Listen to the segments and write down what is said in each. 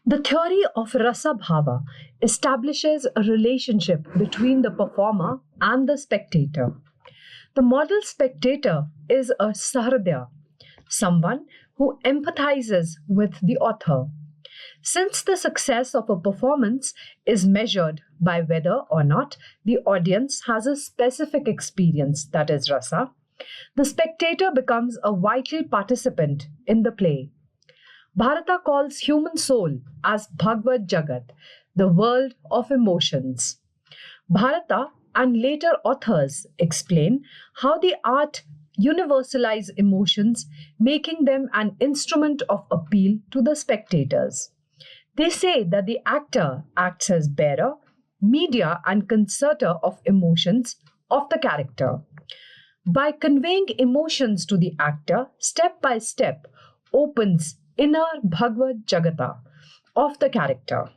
The theory of Rasa Bhava establishes a relationship between the performer and the spectator. The model spectator is a Sahradya, someone who empathizes with the author. Since the success of a performance is measured by whether or not the audience has a specific experience, that is rasa, the spectator becomes a vital participant in the play. Bharata calls human soul as Bhagavad Jagat, the world of emotions. Bharata and later authors explain how the art universalize emotions, making them an instrument of appeal to the spectators. They say that the actor acts as bearer, media, and concertor of emotions of the character. By conveying emotions to the actor, step by step opens inner Bhagavad Jagata of the character,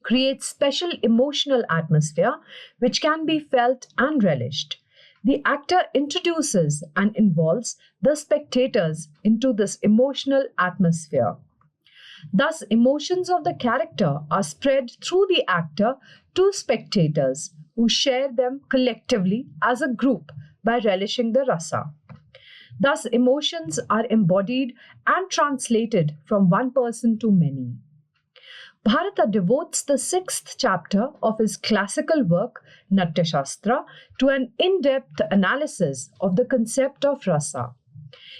creates special emotional atmosphere which can be felt and relished. The actor introduces and involves the spectators into this emotional atmosphere. Thus, emotions of the character are spread through the actor to spectators who share them collectively as a group by relishing the rasa. Thus, emotions are embodied and translated from one person to many. Bharata devotes the 6th chapter of his classical work, Natya Shastra, to an in-depth analysis of the concept of rasa.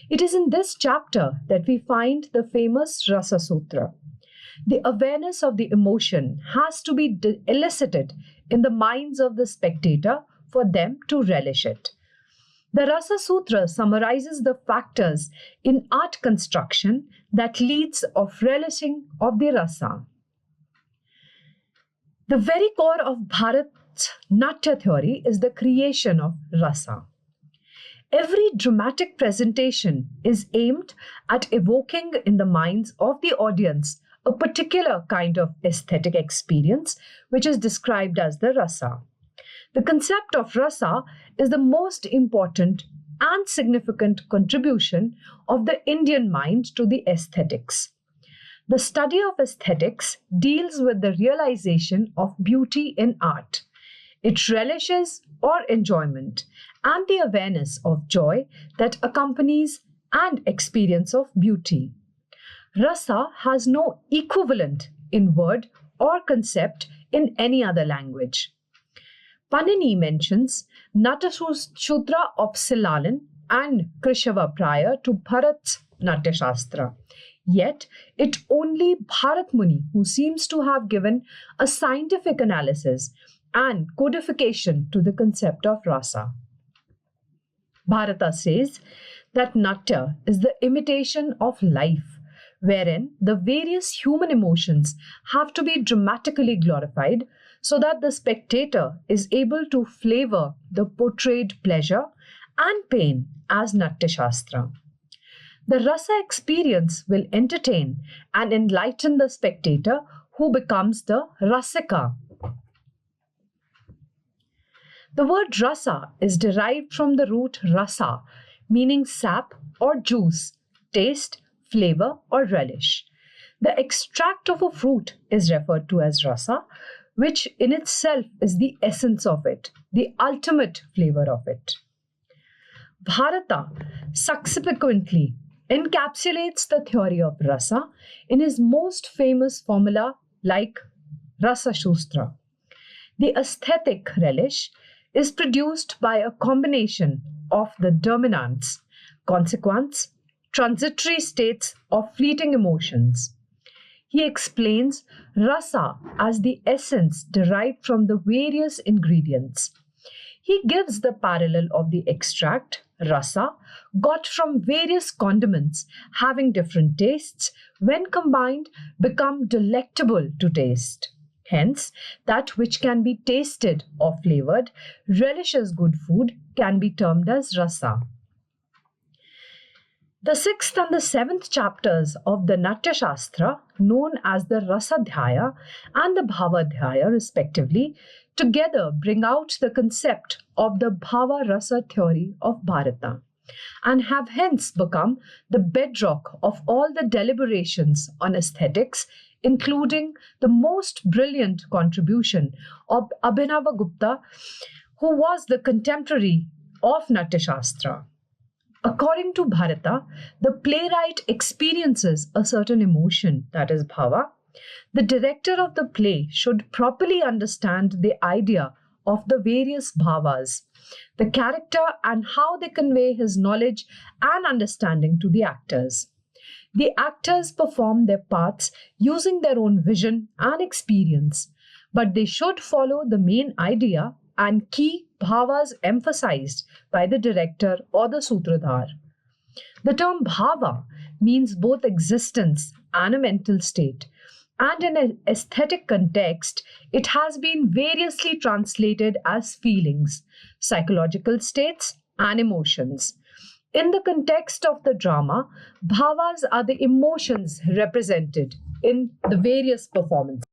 It is in this chapter that we find the famous Rasa Sutra. The awareness of the emotion has to be elicited in the minds of the spectator for them to relish it. The Rasa Sutra summarizes the factors in art construction that leads of relishing of the rasa. The very core of Bharat's Natya theory is the creation of rasa. Every dramatic presentation is aimed at evoking in the minds of the audience a particular kind of aesthetic experience, which is described as the rasa. The concept of rasa is the most important and significant contribution of the Indian mind to the aesthetics. The study of aesthetics deals with the realization of beauty in art, its relishes or enjoyment, and the awareness of joy that accompanies and experience of beauty. Rasa has no equivalent in word or concept in any other language. Panini mentions Natasutra of Silalan and Krishava prior to Bharat's Natya Shastra. Yet, it only Bharat Muni who seems to have given a scientific analysis and codification to the concept of rasa. Bharata says that Natya is the imitation of life, wherein the various human emotions have to be dramatically glorified so that the spectator is able to flavor the portrayed pleasure and pain as Natya Shastra. The rasa experience will entertain and enlighten the spectator who becomes the rasika. The word rasa is derived from the root rasa, meaning sap or juice, taste, flavor, or relish. The extract of a fruit is referred to as rasa, which in itself is the essence of it, the ultimate flavor of it. Bharata subsequently encapsulates the theory of rasa in his most famous formula like Rasa Shustra. The aesthetic relish is produced by a combination of the dominants, consequents, transitory states of fleeting emotions. He explains rasa as the essence derived from the various ingredients. He gives the parallel of the extract, rasa, got from various condiments having different tastes, when combined, become delectable to taste. Hence, that which can be tasted or flavored, relishes good food, can be termed as rasa. The 6th and the 7th chapters of the Natya Shastra, known as the Rasadhyaya and the Bhavadhyaya respectively, together bring out the concept of the Bhava Rasa theory of Bharata and have hence become the bedrock of all the deliberations on aesthetics including the most brilliant contribution of Abhinava Gupta, who was the contemporary of Natya Shastra. According to Bharata, the playwright experiences a certain emotion, that is bhava. The director of the play should properly understand the idea of the various bhavas, the character, and how they convey his knowledge and understanding to the actors. The actors perform their parts using their own vision and experience, but they should follow the main idea and key bhavas emphasized by the director or the sutradhar. The term bhava means both existence and a mental state, and in an aesthetic context, it has been variously translated as feelings, psychological states, and emotions. In the context of the drama, bhavas are the emotions represented in the various performances.